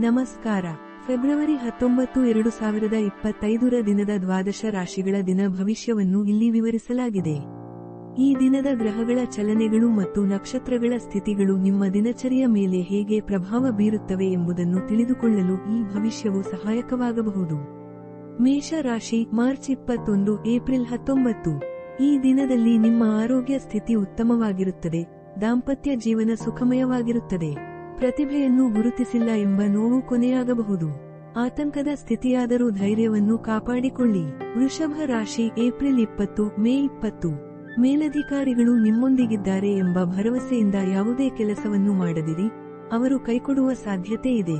ನಮಸ್ಕಾರ. ಫೆಬ್ರವರಿ 19, 2025 ದಿನದ ದ್ವಾದಶ ರಾಶಿಗಳ ದಿನ ಭವಿಷ್ಯವನ್ನು ಇಲ್ಲಿ ವಿವರಿಸಲಾಗಿದೆ. ಈ ದಿನದ ಗ್ರಹಗಳ ಚಲನೆಗಳು ಮತ್ತು ನಕ್ಷತ್ರಗಳ ಸ್ಥಿತಿಗಳು ನಿಮ್ಮ ದಿನಚರಿಯ ಮೇಲೆ ಹೇಗೆ ಪ್ರಭಾವ ಬೀರುತ್ತವೆ ಎಂಬುದನ್ನು ತಿಳಿದುಕೊಳ್ಳಲು ಈ ಭವಿಷ್ಯವು ಸಹಾಯಕವಾಗಬಹುದು. ಮೇಷ ರಾಶಿ, ಮಾರ್ಚ್ 21, ಏಪ್ರಿಲ್ 19. ಈ ದಿನದಲ್ಲಿ ನಿಮ್ಮ ಆರೋಗ್ಯ ಸ್ಥಿತಿ ಉತ್ತಮವಾಗಿರುತ್ತದೆ, ದಾಂಪತ್ಯ ಜೀವನ ಸುಖಮಯವಾಗಿರುತ್ತದೆ. ಪ್ರತಿಭೆಯನ್ನು ಗುರುತಿಸಿಲ್ಲ ಎಂಬ ನೋವು ಕೊನೆಯಾಗಬಹುದು. ಆತಂಕದ ಸ್ಥಿತಿಯಾದರೂ ಧೈರ್ಯವನ್ನು ಕಾಪಾಡಿಕೊಳ್ಳಿ. ವೃಷಭ ರಾಶಿ, ಏಪ್ರಿಲ್ 20, ಮೇ 20. ಮೇಲಧಿಕಾರಿಗಳು ನಿಮ್ಮೊಂದಿಗಿದ್ದಾರೆ ಎಂಬ ಭರವಸೆಯಿಂದ ಯಾವುದೇ ಕೆಲಸವನ್ನು ಮಾಡದಿರಿ, ಅವರು ಕೈಕೊಡುವ ಸಾಧ್ಯತೆ ಇದೆ.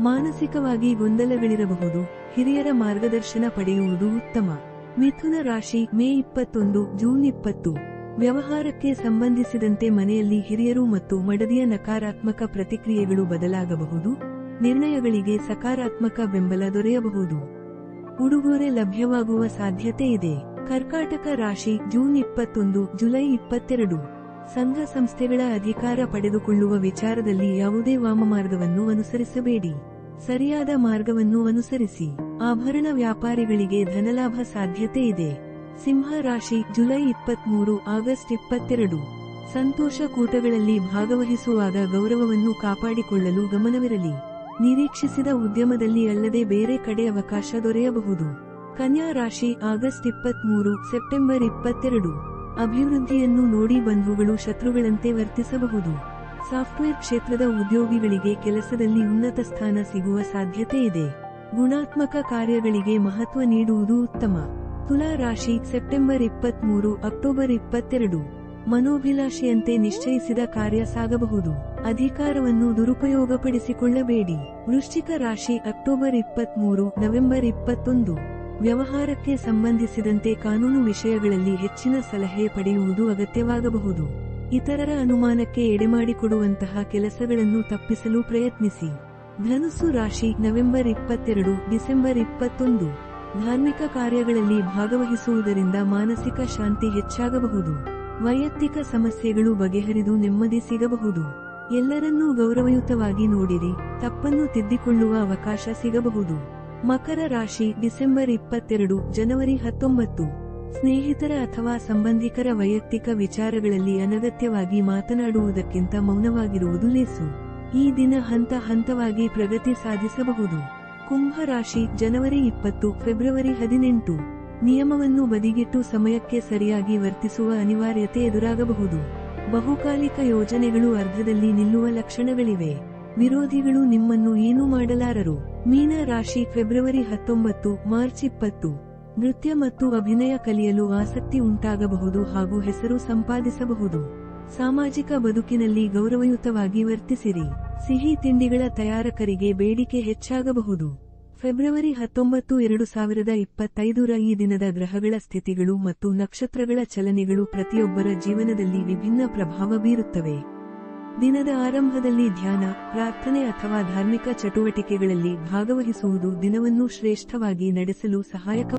ಮಾನಸಿಕವಾಗಿ ಗೊಂದಲಗಳಿರಬಹುದು, ಹಿರಿಯರ ಮಾರ್ಗದರ್ಶನ ಪಡೆಯುವುದು ಉತ್ತಮ. ಮಿಥುನ ರಾಶಿ, ಮೇ 21, ಜೂನ್ 20. ವ್ಯವಹಾರಕ್ಕೆ ಸಂಬಂಧಿಸಿದಂತೆ ಮನೆಯಲ್ಲಿ ಹಿರಿಯರು ಮತ್ತು ಮಡದಿಯ ನಕಾರಾತ್ಮಕ ಪ್ರತಿಕ್ರಿಯೆಗಳು ಬದಲಾಗಬಹುದು, ನಿರ್ಣಯಗಳಿಗೆ ಸಕಾರಾತ್ಮಕ ಬೆಂಬಲ ದೊರೆಯಬಹುದು. ಉಡುಗೊರೆ ಲಭ್ಯವಾಗುವ ಸಾಧ್ಯತೆ ಇದೆ. ಕರ್ಕಾಟಕ ರಾಶಿ, ಜೂನ್ 21, ಜುಲೈ 22. ಸಂಘ ಸಂಸ್ಥೆಗಳ ಅಧಿಕಾರ ಪಡೆದುಕೊಳ್ಳುವ ವಿಚಾರದಲ್ಲಿ ಯಾವುದೇ ವಾಮಮಾರ್ಗವನ್ನು ಅನುಸರಿಸಬೇಡಿ, ಸರಿಯಾದ ಮಾರ್ಗವನ್ನು ಅನುಸರಿಸಿ. ಆಭರಣ ವ್ಯಾಪಾರಿಗಳಿಗೆ ಧನಲಾಭ ಸಾಧ್ಯತೆ ಇದೆ. ಸಿಂಹ ರಾಶಿ, ಜುಲೈ 23, ಆಗಸ್ಟ್ 22. ಸಂತೋಷ ಕೂಟಗಳಲ್ಲಿ ಭಾಗವಹಿಸುವಾಗ ಗೌರವವನ್ನು ಕಾಪಾಡಿಕೊಳ್ಳಲು ಗಮನವಿರಲಿ. ನಿರೀಕ್ಷಿಸಿದ ಉದ್ಯಮದಲ್ಲಿ ಅಲ್ಲದೆ ಬೇರೆ ಕಡೆ ಅವಕಾಶ ದೊರೆಯಬಹುದು. ಕನ್ಯಾ ರಾಶಿ, ಆಗಸ್ಟ್ 23, ಸೆಪ್ಟೆಂಬರ್ 22. ಅಭಿವೃದ್ಧಿಯನ್ನು ನೋಡಿ ಬಂಧುಗಳು ಶತ್ರುಗಳಂತೆ ವರ್ತಿಸಬಹುದು. ಸಾಫ್ಟ್ವೇರ್ ಕ್ಷೇತ್ರದ ಉದ್ಯೋಗಿಗಳಿಗೆ ಕೆಲಸದಲ್ಲಿ ಉನ್ನತ ಸ್ಥಾನ ಸಿಗುವ ಸಾಧ್ಯತೆ ಇದೆ. ಗುಣಾತ್ಮಕ ಕಾರ್ಯಗಳಿಗೆ ಮಹತ್ವ ನೀಡುವುದು ಉತ್ತಮ. ತುಲಾ ರಾಶಿ, ಸೆಪ್ಟೆಂಬರ್ 23, ಅಕ್ಟೋಬರ್ 22. ಮನೋಭಿಲಾಷೆಯಂತೆ ನಿಶ್ಚಯಿಸಿದ ಕಾರ್ಯ ಸಾಗಬಹುದು. ಅಧಿಕಾರವನ್ನು ದುರುಪಯೋಗಪಡಿಸಿಕೊಳ್ಳಬೇಡಿ. ವೃಶ್ಚಿಕ ರಾಶಿ, ಅಕ್ಟೋಬರ್ 23, ನವೆಂಬರ್ 21. ವ್ಯವಹಾರಕ್ಕೆ ಸಂಬಂಧಿಸಿದಂತೆ ಕಾನೂನು ವಿಷಯಗಳಲ್ಲಿ ಹೆಚ್ಚಿನ ಸಲಹೆ ಪಡೆಯುವುದು ಅಗತ್ಯವಾಗಬಹುದು. ಇತರರ ಅನುಮಾನಕ್ಕೆ ಎಡೆಮಾಡಿಕೊಡುವಂತಹ ಕೆಲಸಗಳನ್ನು ತಪ್ಪಿಸಲು ಪ್ರಯತ್ನಿಸಿ. ಧನುಸ್ಸು ರಾಶಿ, ನವೆಂಬರ್ 22, ಡಿಸೆಂಬರ್ 21. ಧಾರ್ಮಿಕ ಕಾರ್ಯಗಳಲ್ಲಿ ಭಾಗವಹಿಸುವುದರಿಂದ ಮಾನಸಿಕ ಶಾಂತಿ ಹೆಚ್ಚಾಗಬಹುದು. ವೈಯಕ್ತಿಕ ಸಮಸ್ಯೆಗಳು ಬಗೆಹರಿದು ನೆಮ್ಮದಿ ಸಿಗಬಹುದು. ಎಲ್ಲರನ್ನೂ ಗೌರವಯುತವಾಗಿ ನೋಡಿರಿ, ತಪ್ಪನ್ನು ತಿದ್ದಿಕೊಳ್ಳುವ ಅವಕಾಶ ಸಿಗಬಹುದು. ಮಕರ ರಾಶಿ, ಡಿಸೆಂಬರ್ 22, ಜನವರಿ 19. ಸ್ನೇಹಿತರ ಅಥವಾ ಸಂಬಂಧಿಕರ ವೈಯಕ್ತಿಕ ವಿಚಾರಗಳಲ್ಲಿ ಅನಗತ್ಯವಾಗಿ ಮಾತನಾಡುವುದಕ್ಕಿಂತ ಮೌನವಾಗಿರುವುದು ಲೇಸು. ಈ ದಿನ ಹಂತ ಹಂತವಾಗಿ ಪ್ರಗತಿ ಸಾಧಿಸಬಹುದು. ಕುಂಭ ರಾಶಿ, ಜನವರಿ 20, ಫೆಬ್ರವರಿ 18. ನಿಯಮವನ್ನು ಬದಿಗಿಟ್ಟು ಸಮಯಕ್ಕೆ ಸರಿಯಾಗಿ ವರ್ತಿಸುವ ಅನಿವಾರ್ಯತೆ ಎದುರಾಗಬಹುದು. ಬಹುಕಾಲಿಕ ಯೋಜನೆಗಳು ಅರ್ಧದಲ್ಲಿ ನಿಲ್ಲುವ ಲಕ್ಷಣಗಳಿವೆ. ವಿರೋಧಿಗಳು ನಿಮ್ಮನ್ನು ಏನೂ ಮಾಡಲಾರರು. ಮೀನ ರಾಶಿ, ಫೆಬ್ರವರಿ 19, ಮಾರ್ಚ್ 20. ನೃತ್ಯ ಮತ್ತು ಅಭಿನಯ ಕಲಿಯಲು ಆಸಕ್ತಿ ಉಂಟಾಗಬಹುದು ಹಾಗೂ ಹೆಸರು ಸಂಪಾದಿಸಬಹುದು. ಸಾಮಾಜಿಕ ಬದುಕಿನಲ್ಲಿ ಗೌರವಯುತವಾಗಿ ವರ್ತಿಸಿರಿ. ಸಿಹಿ ತಿಂಡಿಗಳ ತಯಾರಕರಿಗೆ ಬೇಡಿಕೆ ಹೆಚ್ಚಾಗಬಹುದು. ಫೆಬ್ರವರಿ 19, 2025 ಈ ದಿನದ ಗ್ರಹಗಳ ಸ್ಥಿತಿಗಳು ಮತ್ತು ನಕ್ಷತ್ರಗಳ ಚಲನೆಗಳು ಪ್ರತಿಯೊಬ್ಬರ ಜೀವನದಲ್ಲಿ ವಿಭಿನ್ನ ಪ್ರಭಾವ ಬೀರುತ್ತವೆ. ದಿನದ ಆರಂಭದಲ್ಲಿ ಧ್ಯಾನ, ಪ್ರಾರ್ಥನೆ ಅಥವಾ ಧಾರ್ಮಿಕ ಚಟುವಟಿಕೆಗಳಲ್ಲಿ ಭಾಗವಹಿಸುವುದು ದಿನವನ್ನು ಶ್ರೇಷ್ಠವಾಗಿ ನಡೆಸಲು ಸಹಾಯಕ